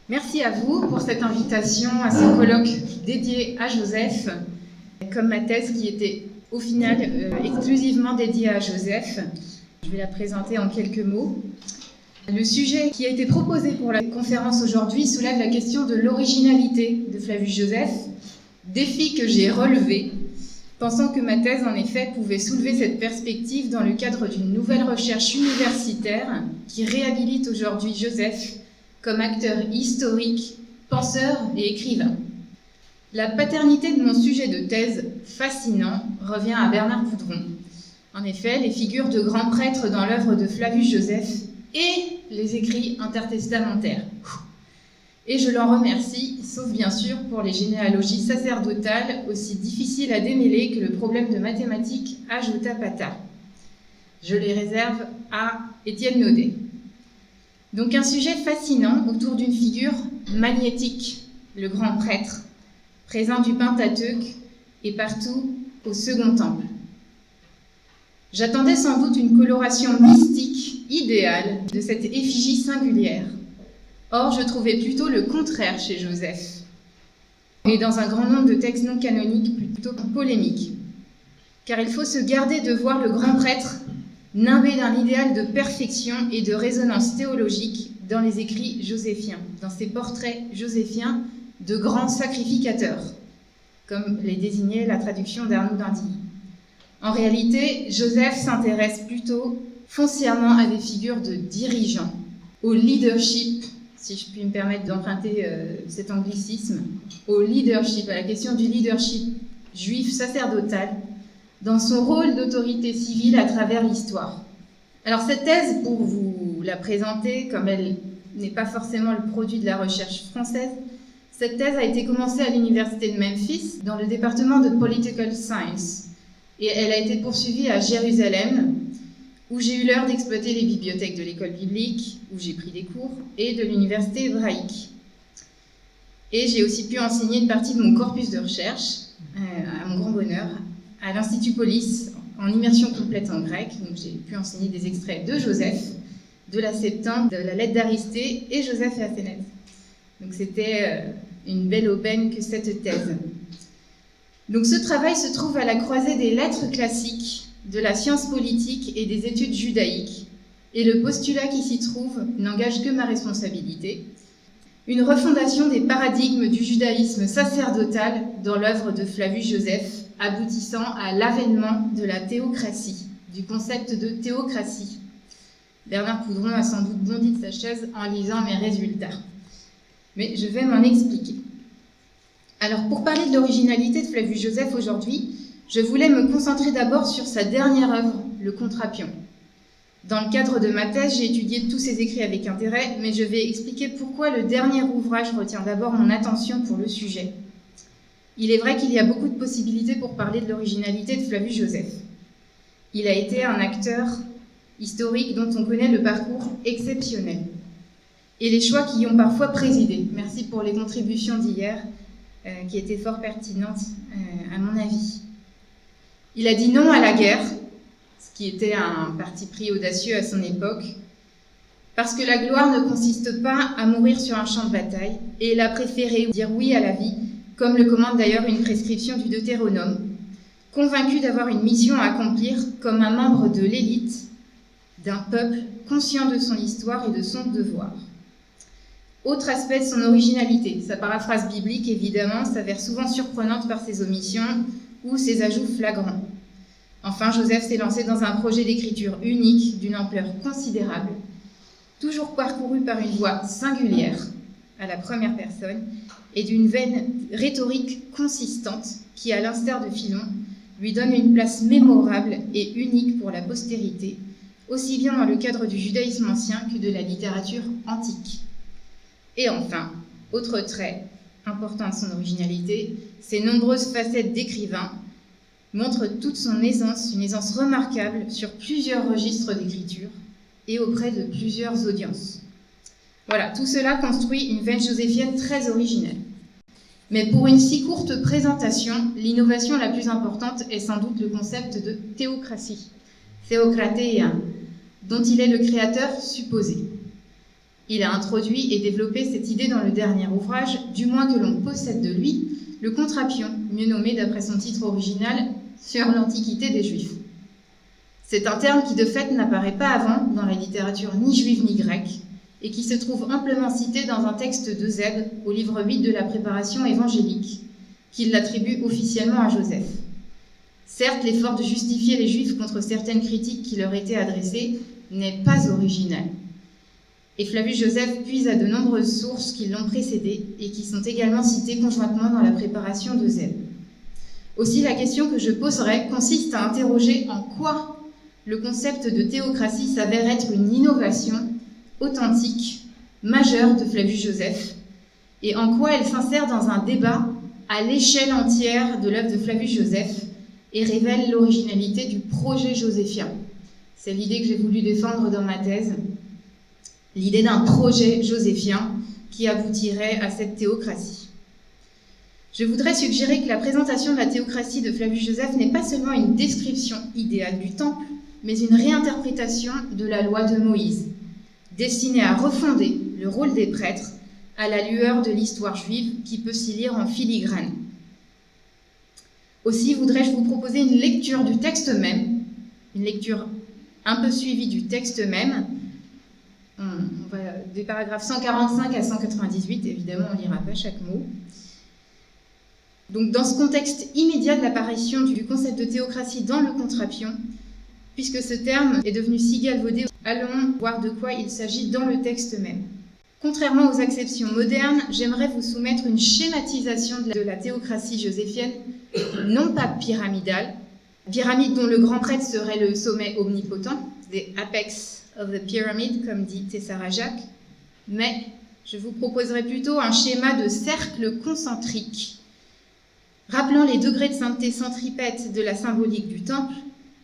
Merci à vous pour cette invitation à ce colloque dédié à Joseph, comme ma thèse qui était au final exclusivement dédiée à Joseph. Je vais la présenter en quelques mots. Le sujet qui a été proposé pour la conférence aujourd'hui soulève la question de l'originalité de Flavius Joseph, défi que j'ai relevé, pensant que ma thèse en effet pouvait soulever cette perspective dans le cadre d'une nouvelle recherche universitaire qui réhabilite aujourd'hui Joseph comme acteur historique, penseur et écrivain. La paternité de mon sujet de thèse fascinant revient à Bernard Coudron. En effet, les figures de grands prêtres dans l'œuvre de Flavius Joseph et les écrits intertestamentaires. Et je l'en remercie, sauf bien sûr pour les généalogies sacerdotales aussi difficiles à démêler que le problème de mathématiques à Jota Pata. Je les réserve à Étienne Naudet. Donc un sujet fascinant autour d'une figure magnétique, le grand prêtre, présent du Pentateuque et partout au Second Temple. J'attendais sans doute une coloration mystique idéale de cette effigie singulière. Or, je trouvais plutôt le contraire chez Joseph, et dans un grand nombre de textes non canoniques plutôt polémiques. Car il faut se garder de voir le grand prêtre nimbé d'un idéal de perfection et de résonance théologique dans les écrits joséphiens, dans ces portraits joséphiens de grands sacrificateurs, comme les désignait la traduction d'Arnaud d'Indigny. En réalité, Joseph s'intéresse plutôt foncièrement à des figures de dirigeants, au leadership, si je puis me permettre d'emprunter cet anglicisme, au leadership, à la question du leadership juif sacerdotal, dans son rôle d'autorité civile à travers l'histoire. Alors cette thèse, pour vous la présenter, comme elle n'est pas forcément le produit de la recherche française, cette thèse a été commencée à l'université de Memphis, dans le département de Political Science, et elle a été poursuivie à Jérusalem, où j'ai eu l'heure d'exploiter les bibliothèques de l'école biblique, où j'ai pris des cours, et de l'université hébraïque. Et j'ai aussi pu enseigner une partie de mon corpus de recherche, à mon grand bonheur, à l'Institut Polis, en immersion complète en grec. Donc j'ai pu enseigner des extraits de Joseph, de la Septante, de la lettre d'Aristée et Joseph et Athénèse. Donc c'était une belle aubaine que cette thèse. Donc ce travail se trouve à la croisée des lettres classiques, de la science politique et des études judaïques. Et le postulat qui s'y trouve n'engage que ma responsabilité. Une refondation des paradigmes du judaïsme sacerdotal dans l'œuvre de Flavius Joseph, aboutissant à l'avènement de la théocratie, du concept de théocratie. Bernard Coudron a sans doute bondi de sa chaise en lisant mes résultats. Mais je vais m'en expliquer. Alors, pour parler de l'originalité de Flavius Joseph aujourd'hui, je voulais me concentrer d'abord sur sa dernière œuvre, le Contrapion. Dans le cadre de ma thèse, j'ai étudié tous ses écrits avec intérêt, mais je vais expliquer pourquoi le dernier ouvrage retient d'abord mon attention pour le sujet. Il est vrai qu'il y a beaucoup de possibilités pour parler de l'originalité de Flavius Joseph. Il a été un acteur historique dont on connaît le parcours exceptionnel et les choix qui y ont parfois présidé. Merci pour les contributions d'hier, qui étaient fort pertinentes à mon avis. Il a dit non à la guerre, ce qui était un parti pris audacieux à son époque, parce que la gloire ne consiste pas à mourir sur un champ de bataille, et il a préféré dire oui à la vie comme le commande d'ailleurs une prescription du Deutéronome, convaincu d'avoir une mission à accomplir comme un membre de l'élite d'un peuple conscient de son histoire et de son devoir. Autre aspect de son originalité, sa paraphrase biblique évidemment s'avère souvent surprenante par ses omissions ou ses ajouts flagrants. Enfin, Joseph s'est lancé dans un projet d'écriture unique, d'une ampleur considérable, toujours parcouru par une voix singulière, à la première personne, et d'une veine rhétorique consistante qui, à l'instar de Philon, lui donne une place mémorable et unique pour la postérité, aussi bien dans le cadre du judaïsme ancien que de la littérature antique. Et enfin, autre trait important de son originalité, ses nombreuses facettes d'écrivain montrent toute son aisance, une aisance remarquable sur plusieurs registres d'écriture et auprès de plusieurs audiences. Voilà, tout cela construit une veine joséphienne très originelle. Mais pour une si courte présentation, l'innovation la plus importante est sans doute le concept de théocratie, Theokrateia, dont il est le créateur supposé. Il a introduit et développé cette idée dans le dernier ouvrage, du moins que l'on possède de lui, le Contrapion, mieux nommé d'après son titre original, sur l'Antiquité des Juifs. C'est un terme qui de fait n'apparaît pas avant dans la littérature ni juive ni grecque, et qui se trouve amplement cité dans un texte d'Eusèbe au livre 8 de la préparation évangélique, qu'il l'attribue officiellement à Joseph. Certes, l'effort de justifier les Juifs contre certaines critiques qui leur étaient adressées n'est pas original. Et Flavius Joseph puise à de nombreuses sources qui l'ont précédé et qui sont également citées conjointement dans la préparation d'Eusèbe. Aussi, la question que je poserai consiste à interroger en quoi le concept de théocratie s'avère être une innovation authentique, majeure de Flavius Joseph, et en quoi elle s'insère dans un débat à l'échelle entière de l'œuvre de Flavius Joseph et révèle l'originalité du projet joséphien. C'est l'idée que j'ai voulu défendre dans ma thèse, l'idée d'un projet joséphien qui aboutirait à cette théocratie. Je voudrais suggérer que la présentation de la théocratie de Flavius Joseph n'est pas seulement une description idéale du temple, mais une réinterprétation de la loi de Moïse, destinée à refonder le rôle des prêtres à la lueur de l'histoire juive qui peut s'y lire en filigrane. Aussi voudrais-je vous proposer une lecture du texte même, une lecture un peu suivie du texte même, on va des paragraphes 145 à 198, évidemment on ne lira pas chaque mot. Donc dans ce contexte immédiat de l'apparition du concept de théocratie dans le Contrapion, puisque ce terme est devenu si galvaudé, allons voir de quoi il s'agit dans le texte même. Contrairement aux acceptions modernes, j'aimerais vous soumettre une schématisation de la théocratie joséphienne, non pas pyramidale, pyramide dont le grand prêtre serait le sommet omnipotent, the apex of the pyramid, comme dit Tessara Jacques, mais je vous proposerai plutôt un schéma de cercle concentrique, rappelant les degrés de sainteté centripète de la symbolique du temple,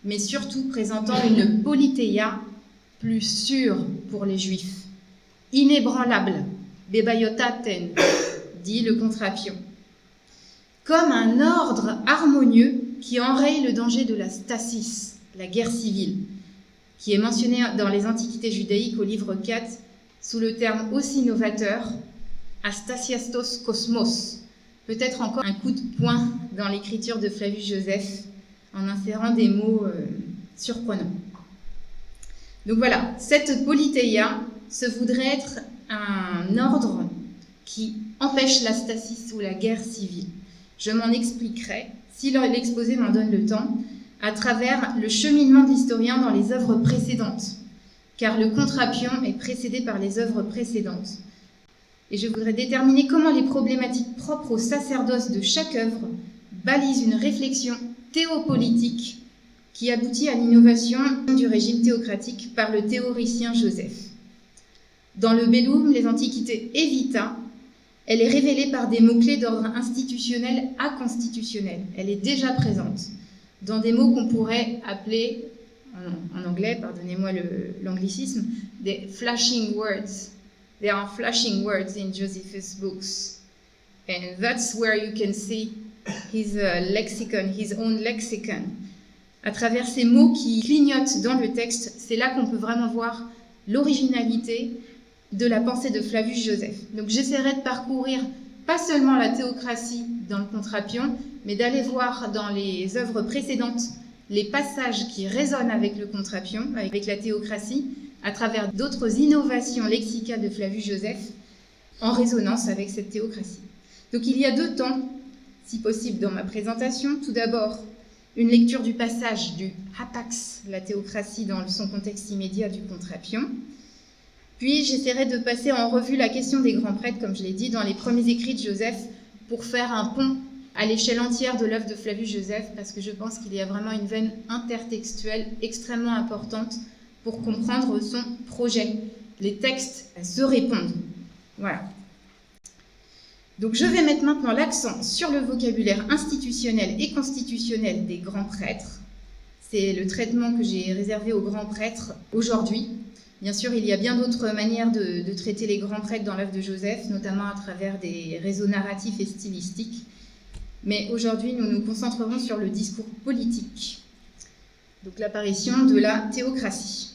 mais surtout présentant une politeia plus sûre pour les Juifs, inébranlable, bebayotaten, dit le Contrapion, comme un ordre harmonieux qui enraye le danger de la stasis, la guerre civile, qui est mentionné dans les Antiquités judaïques au livre 4 sous le terme aussi novateur, astasiastos kosmos, peut-être encore un coup de poing dans l'écriture de Flavius Joseph, en insérant des mots surprenants. Donc voilà, cette politeia se voudrait être un ordre qui empêche la stasis ou la guerre civile. Je m'en expliquerai, si l'exposé m'en donne le temps, à travers le cheminement de l'historien dans les œuvres précédentes, car le Contrapion est précédé par les œuvres précédentes. Et je voudrais déterminer comment les problématiques propres au sacerdoce de chaque œuvre balisent une réflexion théopolitique qui aboutit à l'innovation du régime théocratique par le théoricien Joseph. Dans le Bellum, les Antiquités Evita, elle est révélée par des mots-clés d'ordre institutionnel à constitutionnel. Elle est déjà présente dans des mots qu'on pourrait appeler, en anglais, pardonnez-moi l'anglicisme, des flashing words. There are flashing words in Josephus' books. And that's where you can see his lexicon, his own lexicon. À travers ces mots qui clignotent dans le texte, c'est là qu'on peut vraiment voir l'originalité de la pensée de Flavius Joseph. Donc j'essaierai de parcourir pas seulement la théocratie dans le Contrapion, mais d'aller voir dans les œuvres précédentes les passages qui résonnent avec le Contrapion, avec la théocratie, à travers d'autres innovations lexicales de Flavius Josèphe, en résonance avec cette théocratie. Donc il y a deux temps, si possible, dans ma présentation. Tout d'abord, une lecture du passage du hapax, la théocratie dans son contexte immédiat du Contrapion. Puis j'essaierai de passer en revue la question des grands prêtres, comme je l'ai dit, dans les premiers écrits de Joseph, pour faire un pont à l'échelle entière de l'œuvre de Flavius Josèphe, parce que je pense qu'il y a vraiment une veine intertextuelle extrêmement importante pour comprendre son projet. Les textes se répondent. Voilà. Donc je vais mettre maintenant l'accent sur le vocabulaire institutionnel et constitutionnel des grands prêtres. C'est le traitement que j'ai réservé aux grands prêtres aujourd'hui. Bien sûr, il y a bien d'autres manières de traiter les grands prêtres dans l'œuvre de Joseph, notamment à travers des réseaux narratifs et stylistiques. Mais aujourd'hui, nous nous concentrerons sur le discours politique. Donc l'apparition de la théocratie.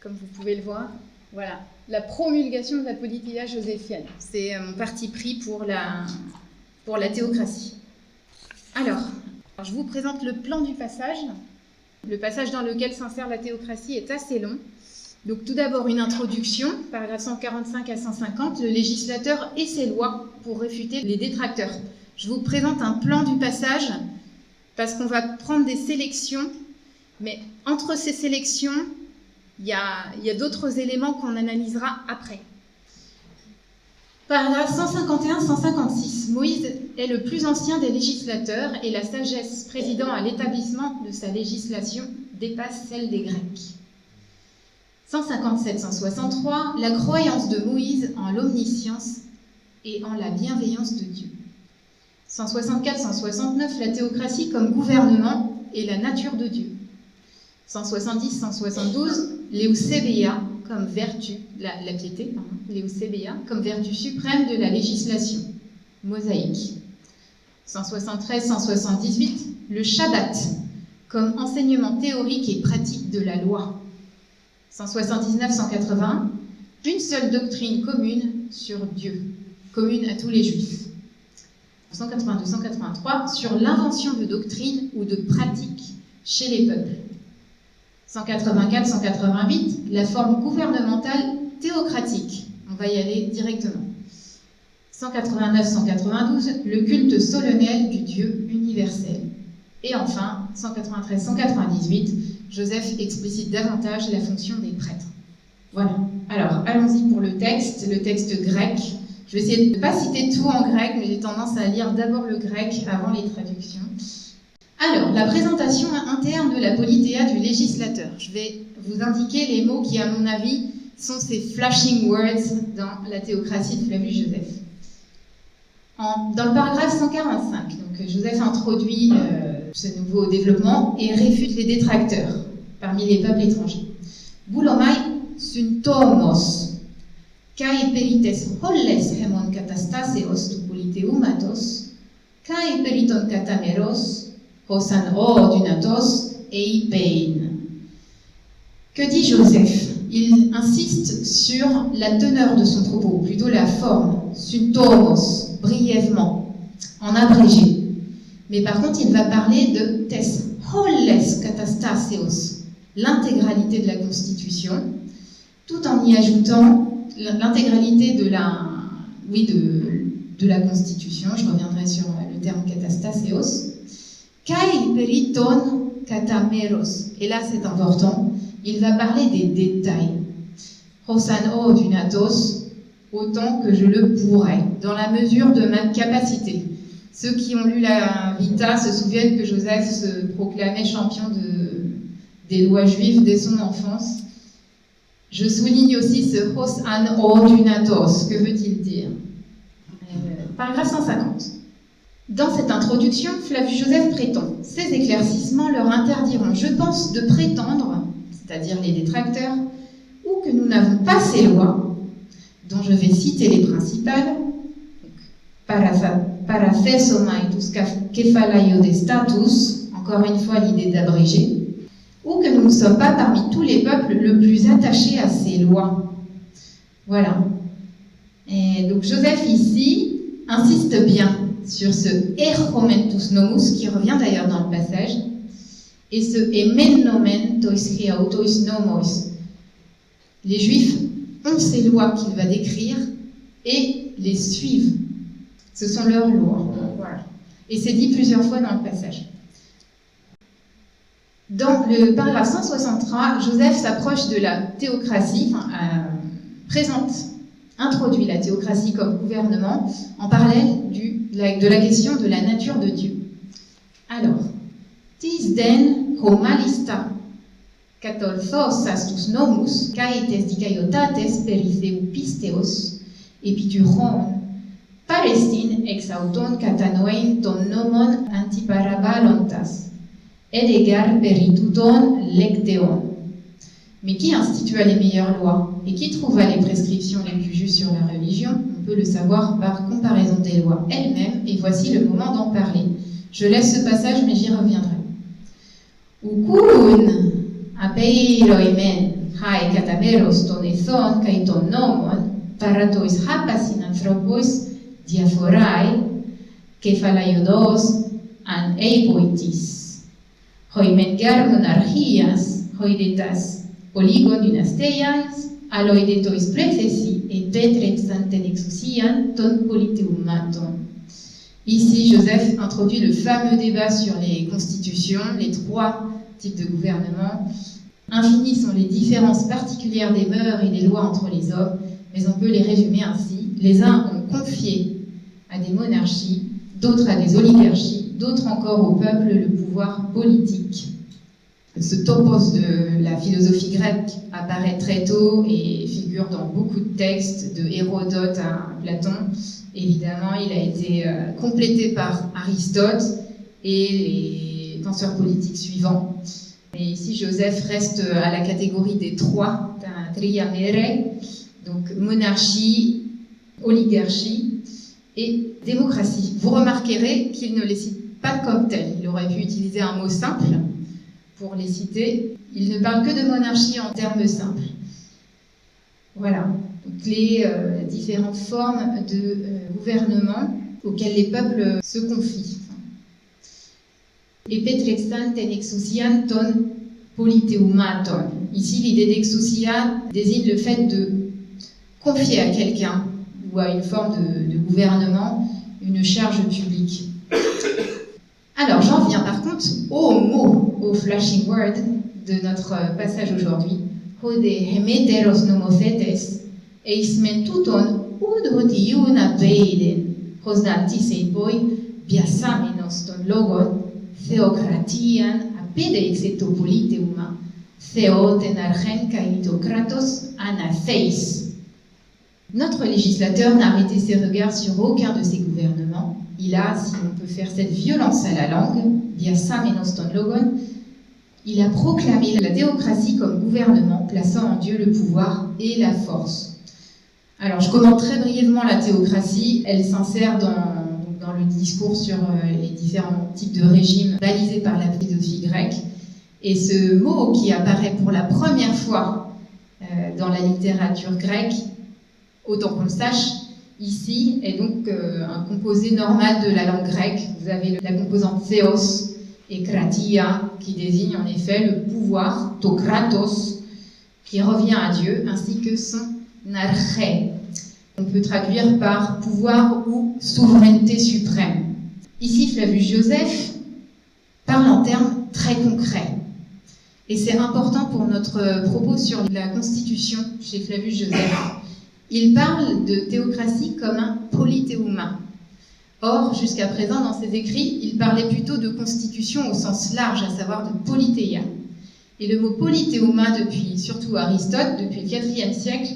Comme vous pouvez le voir, voilà, la promulgation de la politica joséphienne. C'est mon parti pris pour la théocratie. Alors, je vous présente le plan du passage. Le passage dans lequel s'insère la théocratie est assez long. Donc tout d'abord une introduction, paragraphes 145 à 150, le législateur et ses lois pour réfuter les détracteurs. Je vous présente un plan du passage parce qu'on va prendre des sélections, mais entre ces sélections, il y a d'autres éléments qu'on analysera après. Paragraphe 151-156. Moïse est le plus ancien des législateurs et la sagesse présidant à l'établissement de sa législation dépasse celle des Grecs. 157-163. La croyance de Moïse en l'omniscience et en la bienveillance de Dieu. 164-169. La théocratie comme gouvernement et la nature de Dieu. 170-172. L'eusebeia comme vertu, la piété, l'eusebeia comme vertu suprême de la législation mosaïque. 173-178, le Shabbat comme enseignement théorique et pratique de la loi. 179-181, une seule doctrine commune sur Dieu, commune à tous les Juifs. 182-183, sur l'invention de doctrines ou de pratiques chez les peuples. 184-188, la forme gouvernementale théocratique. On va y aller directement. 189-192, le culte solennel du Dieu universel. Et enfin, 193-198, Joseph explicite davantage la fonction des prêtres. Voilà. Alors, allons-y pour le texte grec. Je vais essayer de ne pas citer tout en grec, mais j'ai tendance à lire d'abord le grec avant les traductions. Alors, la présentation interne de la politéa du législateur. Je vais vous indiquer les mots qui, à mon avis, sont ces flashing words dans la théocratie de Flavius Josèphe. Dans le paragraphe 145, donc Joseph introduit ce nouveau développement et réfute les détracteurs parmi les peuples étrangers. Boulomai syntomos, kai perites holles hemon katastaseos tu politeumatos, kai periton katameros, hosan dunatos eipein. Que dit Joseph? Il insiste sur la teneur de son propos, plutôt la forme, syntomos, brièvement, en abrégé. Mais par contre, il va parler de tes holles katastaseos, l'intégralité de la Constitution, tout en y ajoutant l'intégralité de la Constitution. Je reviendrai sur le terme katastaseos. Kai periton katameros. Et là, c'est important. Il va parler des détails. Hosan dunatos, autant que je le pourrais, dans la mesure de ma capacité. Ceux qui ont lu la Vita se souviennent que Joseph se proclamait champion des lois juives dès son enfance. Je souligne aussi ce Hosan dunatos. Que veut-il dire? Paragraphe 150. Dans cette introduction, Flavius Josèphe prétend. Ces éclaircissements leur interdiront, je pense, de prétendre, c'est-à-dire les détracteurs, ou que nous n'avons pas ces lois, dont je vais citer les principales, parathesomaitus kephalaio de status, encore une fois l'idée d'abrégé, ou que nous ne sommes pas parmi tous les peuples le plus attachés à ces lois. Voilà. Et donc Joseph ici insiste bien sur ce erchomentus nomus, qui revient d'ailleurs dans le passage, et ce emen tois autos nomos. Les Juifs ont ces lois qu'il va décrire et les suivent. Ce sont leurs lois. Voilà. Et c'est dit plusieurs fois dans le passage. Dans le paragraphe 163, Joseph s'approche de la théocratie, introduit la théocratie comme gouvernement en parallèle de la question de la nature de Dieu. Alors, tis den homalista katolthos astus nomus kaites dikaiotates peritheu pisteos epituron Palestine ex auton catanoein ton nomon antiparabalontas, edegar perituton lecteon. Mais qui institua les meilleures lois et qui trouva les prescriptions les plus justes sur la religion? On peut le savoir par comparaison des lois elles-mêmes, et voici le moment d'en parler. Je laisse ce passage, mais j'y reviendrai. Ukun apeiroimen hae katameros ton ethon kai ton nomon paratois hapasin anthropos diaphorai kephalaios an eipoitis hoimen gar monarchias hoidetas polygon dynasteias aloidetois prefesi et petrexanten exousian ton politeumaton. Ici, Joseph introduit le fameux débat sur les constitutions, les trois types de gouvernement. Infinies sont les différences particulières des mœurs et des lois entre les hommes, mais on peut les résumer ainsi. Les uns ont confié à des monarchies, d'autres à des oligarchies, d'autres encore au peuple le pouvoir politique. Ce topos de la philosophie grecque apparaît très tôt et figure dans beaucoup de textes, de Hérodote à Platon. Évidemment, il a été complété par Aristote et les penseurs politiques suivants. Et ici, Joseph reste à la catégorie des trois, triamere, donc monarchie, oligarchie et démocratie. Vous remarquerez qu'il ne les cite pas comme tels. Il aurait pu utiliser un mot simple pour les citer. Il ne parle que de monarchie en termes simples. Voilà, donc les différentes formes de gouvernement auxquelles les peuples se confient. Et petrexanten exousian ton politeumaton. Ici, l'idée d'exousia désigne le fait de confier à quelqu'un ou à une forme de gouvernement une charge publique. Alors, j'en viens par contre au mot, au flashing word de notre passage aujourd'hui. Hode hemeteros nomothetes, eismentuton udhotiun apeiden, hosnantiseipoi biasamenos ton logon, theokratian apedeixetopoliteuma, theoten archen kaitokratos anatheis. Notre législateur n'a arrêté ses regards sur aucun de ses gouvernements. Il a, si on peut faire cette violence à la langue, biasamenos ton logon, il a proclamé la théocratie comme gouvernement, plaçant en Dieu le pouvoir et la force. Alors, je commente très brièvement la théocratie. Elle s'insère dans le discours sur les différents types de régimes balisés par la philosophie grecque. Et ce mot qui apparaît pour la première fois dans la littérature grecque, autant qu'on le sache, ici est donc un composé normal de la langue grecque. Vous avez la composante theos et kratia, qui désigne en effet le pouvoir, to kratos, qui revient à Dieu, ainsi que son arché. On peut traduire par pouvoir ou souveraineté suprême. Ici, Flavius Joseph parle en termes très concrets. Et c'est important pour notre propos sur la Constitution chez Flavius Joseph. Il parle de théocratie comme un politeuma. Or, jusqu'à présent, dans ses écrits, il parlait plutôt de constitution au sens large, à savoir de politeia. Et le mot politeuma, depuis surtout Aristote, depuis le IVe siècle,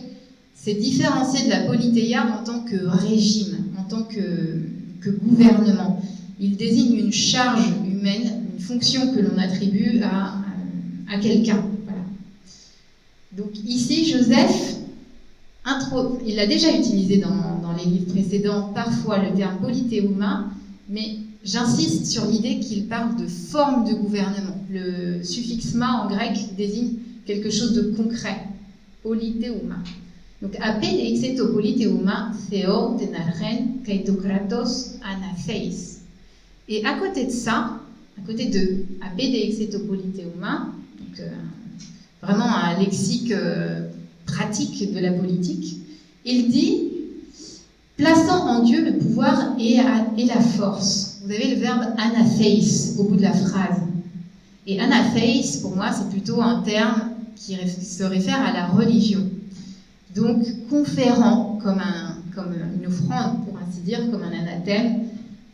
s'est différencié de la politeia en tant que régime, en tant que gouvernement. Il désigne une charge humaine, une fonction que l'on attribue à quelqu'un. Voilà. Donc ici, Joseph, il a déjà utilisé dans les livres précédents parfois le terme politeuma, mais j'insiste sur l'idée qu'il parle de forme de gouvernement. Le suffixe ma en grec désigne quelque chose de concret, politeuma. Donc, apede to politeuma theo tenarchen kaitokratos anatheis. Et à côté de ça, à côté de apede to politeuma, donc vraiment un lexique pratique de la politique, il dit plaçant en Dieu le pouvoir et la force. Vous avez le verbe anatheis au bout de la phrase. Et anatheis, pour moi, c'est plutôt un terme qui se réfère à la religion. Donc, conférant comme une offrande, pour ainsi dire, comme un anathème,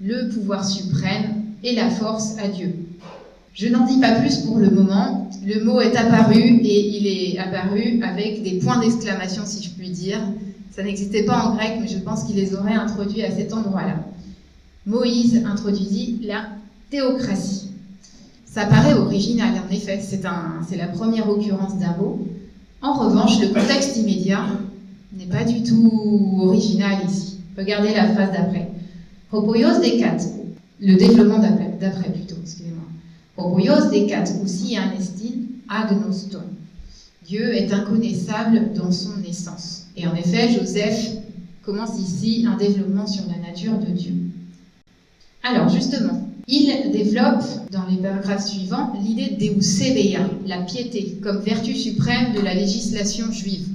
le pouvoir suprême et la force à Dieu. Je n'en dis pas plus pour le moment. Le mot est apparu et il est apparu avec des points d'exclamation, si je puis dire. Ça n'existait pas en grec, mais je pense qu'il les aurait introduits à cet endroit-là. Moïse introduisit la théocratie. Ça paraît original, en effet, c'est la première occurrence d'un mot. En revanche, le contexte immédiat n'est pas du tout original ici. Regardez la phrase d'après. Propoios decat, le développement d'après plutôt, excusez-moi. Propoios decat aussi anestin agnoston. Dieu est inconnaissable dans son essence. Et en effet, Joseph commence ici un développement sur la nature de Dieu. Alors justement, il développe dans les paragraphes suivants l'idée d'eusebeia, la piété, comme vertu suprême de la législation juive.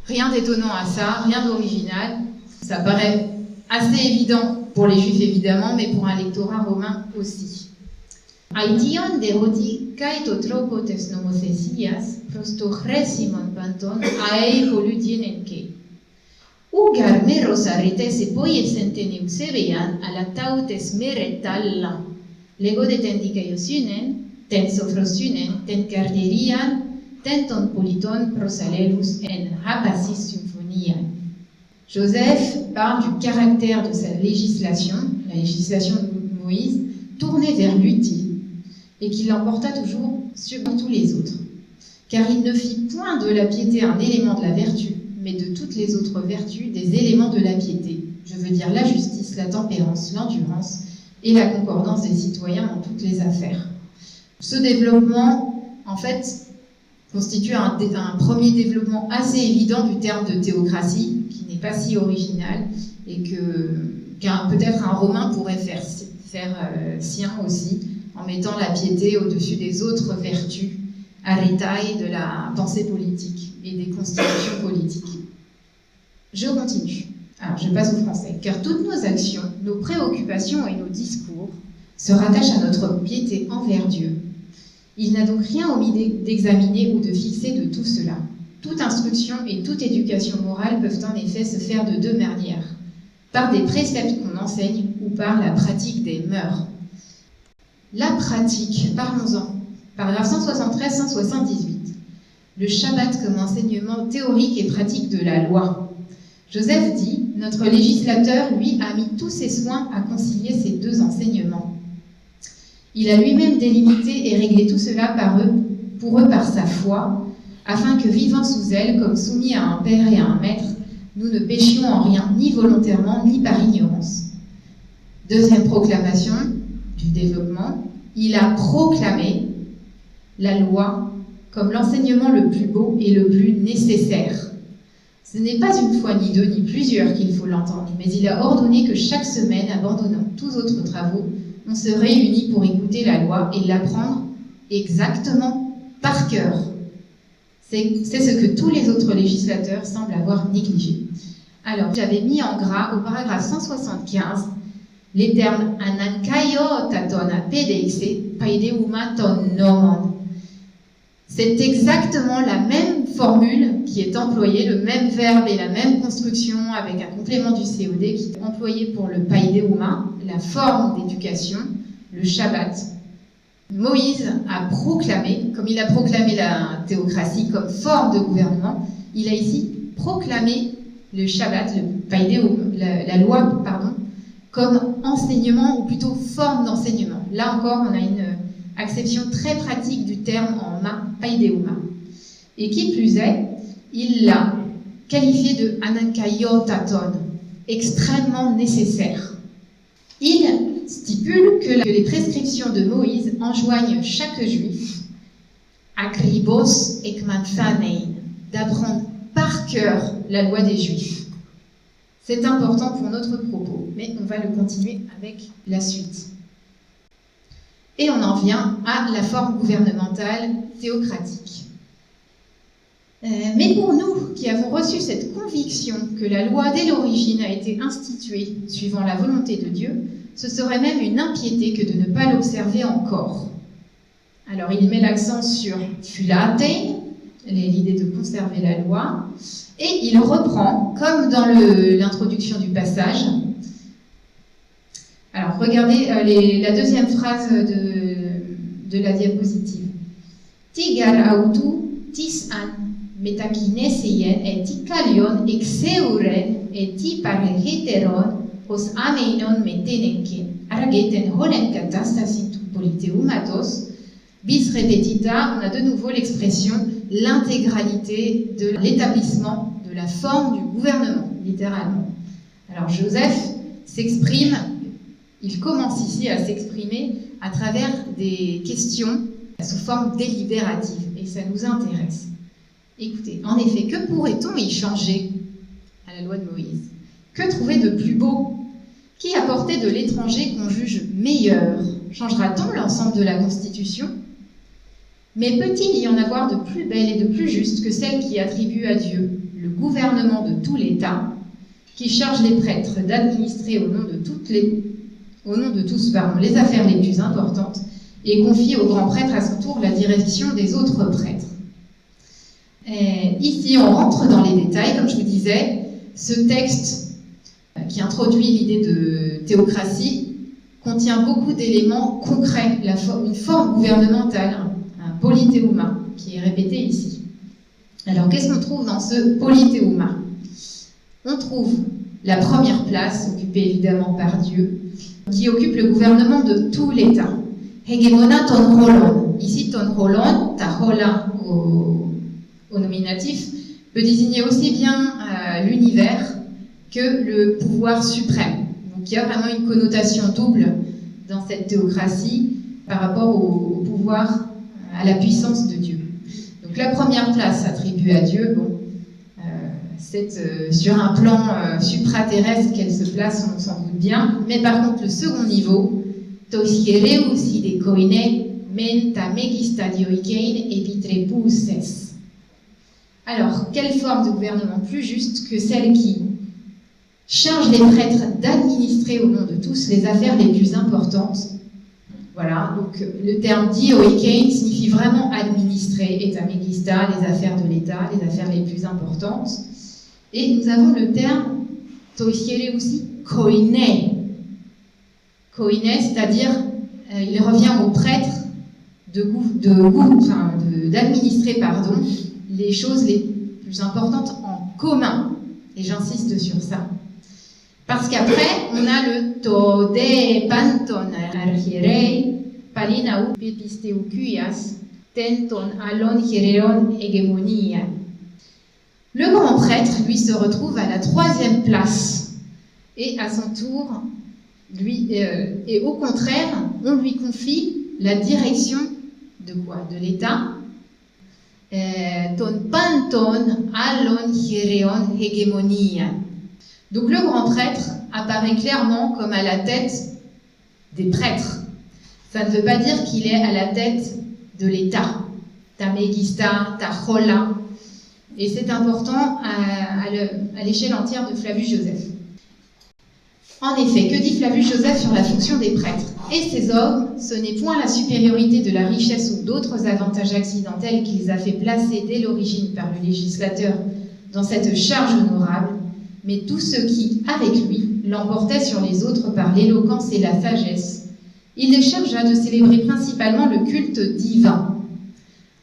Rien d'étonnant à ça, rien d'original. Ça paraît assez évident pour les juifs évidemment, mais pour un lectorat romain aussi. Aition derodi kaitotropotes nomothesias prostochresimon panton ae holudienenke. Ugar meros aretes epoi esentene eusebeian alatautes meretalla. Lego de tendicaiosinen, ten sofrosunen, ten carderian, tenton politon prosalelus en hapasis symphoniae. Joseph parle du caractère de sa législation, la législation de Moïse, tournée vers l'utile, et qui l'emporta toujours sur tous les autres. Car il ne fit point de la piété un élément de la vertu, mais de toutes les autres vertus des éléments de la piété. Je veux dire la justice, la tempérance, l'endurance et la concordance des citoyens dans toutes les affaires. Ce développement, en fait, constitue un premier développement assez évident du terme de théocratie, qui n'est pas si original, et qu'un peut-être un Romain pourrait faire sien aussi, en mettant la piété au-dessus des autres vertus, aretae de la pensée politique et des constitutions politiques. Je continue. Alors, je passe au français. Car toutes nos actions, nos préoccupations et nos discours se rattachent à notre piété envers Dieu. Il n'a donc rien omis d'examiner ou de fixer de tout cela. Toute instruction et toute éducation morale peuvent en effet se faire de deux manières, par des préceptes qu'on enseigne ou par la pratique des mœurs. La pratique, parlons-en. Paragraphe 173-178. Le Shabbat comme enseignement théorique et pratique de la loi. Joseph dit, notre législateur, lui, a mis tous ses soins à concilier ces deux enseignements. Il a lui-même délimité et réglé tout cela pour eux par sa foi, afin que vivant sous elle, comme soumis à un père et à un maître, nous ne péchions en rien, ni volontairement, ni par ignorance. Deuxième proclamation du développement, il a proclamé la loi comme l'enseignement le plus beau et le plus nécessaire. Ce n'est pas une fois, ni deux, ni plusieurs qu'il faut l'entendre, mais il a ordonné que chaque semaine, abandonnant tous autres travaux, on se réunit pour écouter la loi et l'apprendre exactement par cœur. C'est ce que tous les autres législateurs semblent avoir négligé. Alors, j'avais mis en gras au paragraphe 175 les termes anankaio tatona pedeixe paideuma ton nomon. C'est exactement la même formule qui est employée, le même verbe et la même construction avec un complément du COD qui est employé pour le paideuma, la forme d'éducation, le Shabbat. Moïse a proclamé, comme il a proclamé la théocratie comme forme de gouvernement, il a ici proclamé le Shabbat, la loi, comme enseignement ou plutôt forme d'enseignement. Là encore, on a une acception très pratique du terme en paideuma. Et qui plus est, il l'a qualifié de anankaiotaton, extrêmement nécessaire. Il stipule que les prescriptions de Moïse enjoignent chaque juif, akribos ekmanfanein, d'apprendre par cœur la loi des Juifs. C'est important pour notre propos, mais on va le continuer avec la suite. Et on en vient à la forme gouvernementale théocratique. Mais pour nous qui avons reçu cette conviction que la loi dès l'origine a été instituée suivant la volonté de Dieu, ce serait même une impiété que de ne pas l'observer encore. Alors il met l'accent sur phulatein, l'idée de conserver la loi, et il reprend, comme dans l'introduction du passage. Alors regardez la deuxième phrase de la diapositive. Tigar autu tis an metakineseien et tikalion exeuren et tipareheteron os ameinon metenenken arageten holen katastasintu politeumatos bis repetita. On a de nouveau l'expression l'intégralité de l'établissement de la forme du gouvernement, littéralement. Alors Joseph s'exprime, il commence ici à s'exprimer à travers des questions sous forme délibérative, et ça nous intéresse. Écoutez, en effet, que pourrait-on y changer à la loi de Moïse? Que trouver de plus beau? Qui apporter de l'étranger qu'on juge meilleur? Changera-t-on l'ensemble de la Constitution? Mais peut-il y en avoir de plus belle et de plus juste que celle qui attribue à Dieu le gouvernement de tout l'État, qui charge les prêtres d'administrer au nom de tous les affaires les plus importantes et confie au grand prêtre à son tour la direction des autres prêtres? Ici, on rentre dans les détails, comme je vous disais. Ce texte qui introduit l'idée de théocratie contient beaucoup d'éléments concrets, une forme gouvernementale, un polythéuma, qui est répété ici. Alors, qu'est-ce qu'on trouve dans ce polythéuma? On trouve la première place, occupée évidemment par Dieu, qui occupe le gouvernement de tout l'État. Hegemona ton holon. Ici, ton holon, ta hola au nominatif, peut désigner aussi bien l'univers que le pouvoir suprême. Donc il y a vraiment une connotation double dans cette théocratie par rapport au pouvoir, à la puissance de Dieu. Donc la première place attribuée à Dieu, c'est sur un plan supraterrestre qu'elle se place, on s'en doute bien. Mais par contre, le second niveau, toisiereu si de koine menta megistadioikein epitrepuses. Alors, quelle forme de gouvernement plus juste que celle qui charge les prêtres d'administrer au nom de tous les affaires les plus importantes? Voilà, donc le terme dioikein signifie vraiment administrer, eta megista, les affaires de l'État, les affaires les plus importantes. Et nous avons le terme toisiere aussi koine. Koine, c'est-à-dire, il revient aux prêtres d'administrer les choses les plus importantes en commun. Et j'insiste sur ça. Parce qu'après, on a le tode panton archierei palinau pepisteukuias tenton alon hiereon hegemonia. Le grand prêtre, lui, se retrouve à la 3e place. Et à son tour, et au contraire, on lui confie la direction de quoi? De l'État. Ton panton alon hiereon hegemonia. Donc le grand prêtre apparaît clairement comme à la tête des prêtres. Ça ne veut pas dire qu'il est à la tête de l'État. Ta megista, ta chola. Et c'est important à l'échelle entière de Flavius Joseph. En effet, que dit Flavius Joseph sur la fonction des prêtres? Et ces hommes, ce n'est point la supériorité de la richesse ou d'autres avantages accidentels qui les a fait placer dès l'origine par le législateur dans cette charge honorable, mais tout ce qui, avec lui, l'emportait sur les autres par l'éloquence et la sagesse. Il les chargea de célébrer principalement le culte divin.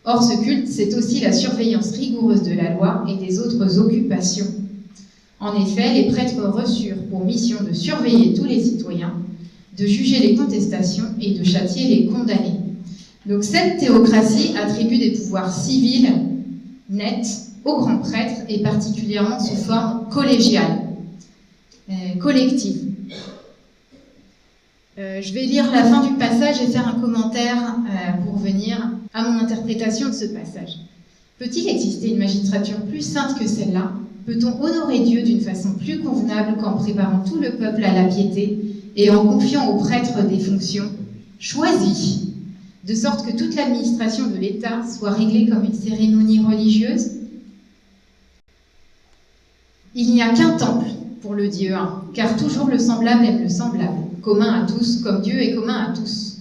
Or, ce culte, c'est aussi la surveillance rigoureuse de la loi et des autres occupations. En effet, les prêtres reçurent pour mission de surveiller tous les citoyens, de juger les contestations et de châtier les condamnés. Donc cette théocratie attribue des pouvoirs civils nets aux grands prêtres et particulièrement sous forme collégiale, collective. Je vais lire la fin du passage et faire un commentaire pour venir à mon interprétation de ce passage. Peut-il exister une magistrature plus sainte que celle-là? Peut-on honorer Dieu d'une façon plus convenable qu'en préparant tout le peuple à la piété et en confiant aux prêtres des fonctions choisies, de sorte que toute l'administration de l'État soit réglée comme une cérémonie religieuse? Il n'y a qu'un temple pour le Dieu un, car toujours le semblable aime le semblable, commun à tous, comme Dieu est commun à tous.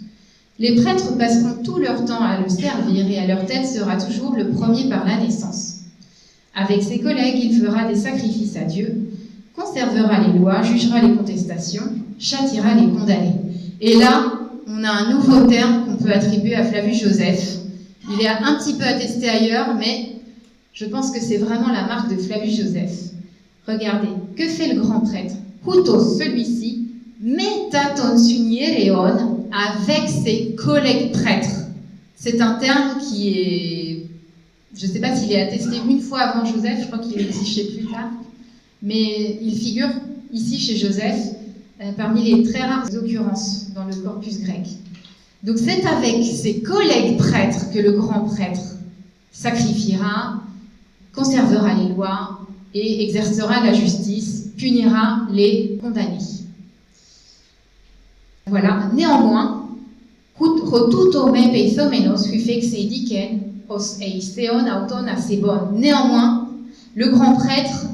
Les prêtres passeront tout leur temps à le servir et à leur tête sera toujours le premier par la naissance. Avec ses collègues, il fera des sacrifices à Dieu, conservera les lois, jugera les contestations, châtiera les condamnés. Et là, on a un nouveau terme qu'on peut attribuer à Flavius Joseph. Il est un petit peu attesté ailleurs, mais je pense que c'est vraiment la marque de Flavius Joseph. Regardez, que fait le grand prêtre? Houtos, celui-ci, metaton suniereon, avec ses collègues prêtres. C'est un terme qui est, je ne sais pas s'il est attesté une fois avant Joseph, je crois qu'il est exigé plus tard, mais il figure ici chez Joseph parmi les très rares occurrences dans le corpus grec. Donc c'est avec ses collègues prêtres que le grand prêtre sacrifiera, conservera les lois et exercera la justice, punira les condamnés. Voilà. Néanmoins, néanmoins, le grand prêtre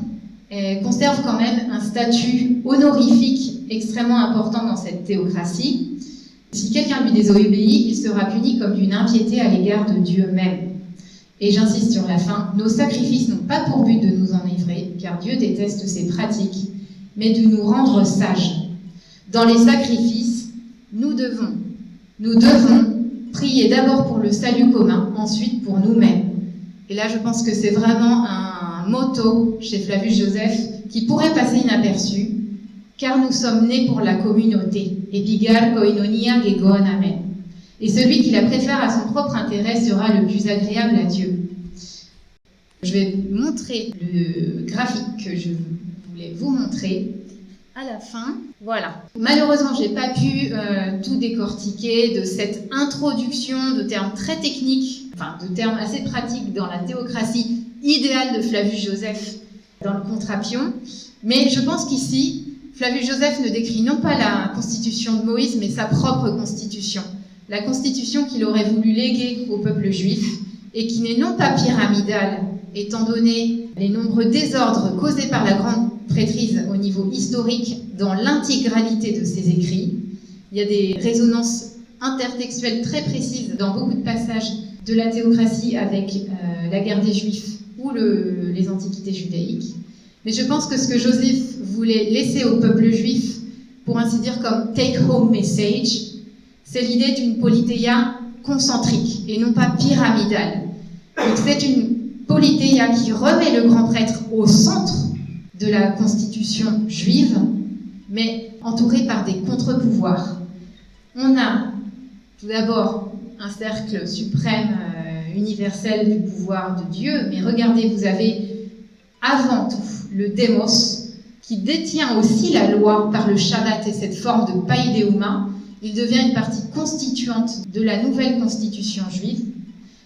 conserve quand même un statut honorifique extrêmement important dans cette théocratie. Si quelqu'un lui désobéit, il sera puni comme d'une impiété à l'égard de Dieu même. Et j'insiste sur la fin, nos sacrifices n'ont pas pour but de nous enivrer, car Dieu déteste ces pratiques, mais de nous rendre sages. Dans les sacrifices, nous devons prier d'abord pour le salut commun, ensuite pour nous-mêmes. Et là, je pense que c'est vraiment un motto chez Flavius Joseph qui pourrait passer inaperçu, car nous sommes nés pour la communauté. Epigar koinonia gegon amen. Et celui qui la préfère à son propre intérêt sera le plus agréable à Dieu. Je vais montrer le graphique que je voulais vous montrer à la fin. Voilà. Malheureusement, je n'ai pas pu tout décortiquer de cette introduction de termes très techniques, enfin de termes assez pratiques dans la théocratie idéale de Flavius Joseph dans le Contrapion. Mais je pense qu'ici, Flavius Joseph ne décrit non pas la constitution de Moïse, mais sa propre constitution. La constitution qu'il aurait voulu léguer au peuple juif et qui n'est non pas pyramidale, étant donné les nombreux désordres causés par la grande prêtrise au niveau historique dans l'intégralité de ses écrits. Il y a des résonances intertextuelles très précises dans beaucoup de passages de la théocratie avec la guerre des Juifs ou les antiquités judaïques. Mais je pense que ce que Joseph voulait laisser au peuple juif, pour ainsi dire comme take-home message, c'est l'idée d'une politeia concentrique et non pas pyramidale. Donc c'est une politeia qui remet le grand prêtre au centre de la constitution juive, mais entourée par des contre-pouvoirs. On a tout d'abord un cercle suprême universel du pouvoir de Dieu, mais regardez, vous avez avant tout le démos qui détient aussi la loi par le Shabbat et cette forme de paideuma. Il devient une partie constituante de la nouvelle constitution juive.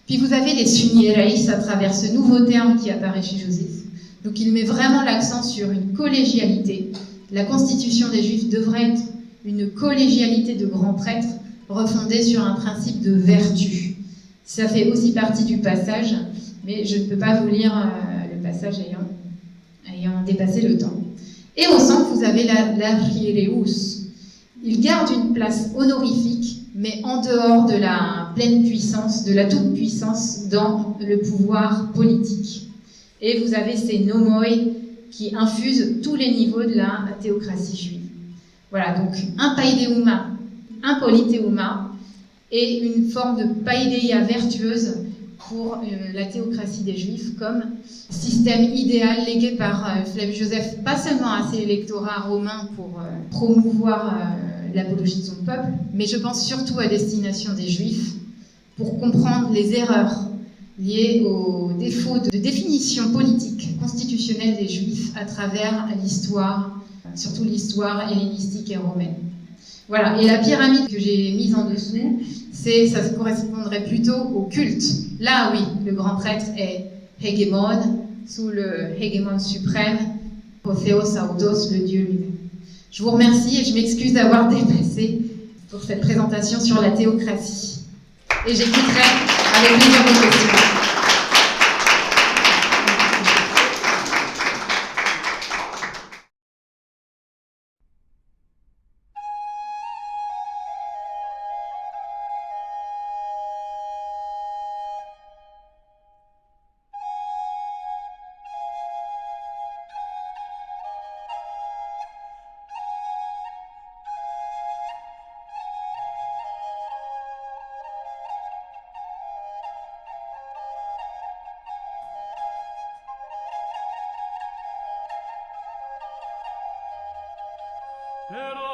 Puis vous avez les suniereis à travers ce nouveau terme qui apparaît chez Joseph. Donc il met vraiment l'accent sur une collégialité. La constitution des Juifs devrait être une collégialité de grands prêtres refondée sur un principe de vertu. Ça fait aussi partie du passage, mais je ne peux pas vous lire le passage ayant dépassé le temps. Et au centre, vous avez l'archiereus. Il garde une place honorifique, mais en dehors de la pleine puissance, de la toute-puissance dans le pouvoir politique. Et vous avez ces nomoi qui infusent tous les niveaux de la théocratie juive. Voilà, donc un paideuma, un politeuma et une forme de paideia vertueuse pour la théocratie des Juifs comme système idéal légué par Flavius Joseph, pas seulement à ses électorats romains pour promouvoir l'apologie de son peuple, mais je pense surtout à destination des Juifs pour comprendre les erreurs liées aux défauts de définition politique constitutionnelle des Juifs à travers l'histoire, surtout l'histoire hellénistique et romaine. Voilà, et la pyramide que j'ai mise en dessous, ça correspondrait plutôt au culte. Là, oui, le grand prêtre est hégémone, sous le hégémone suprême, Théos Autos, le dieu lui-même. Je vous remercie et je m'excuse d'avoir dépassé pour cette présentation sur la théocratie. Et j'écouterai avec plaisir vos questions. Pero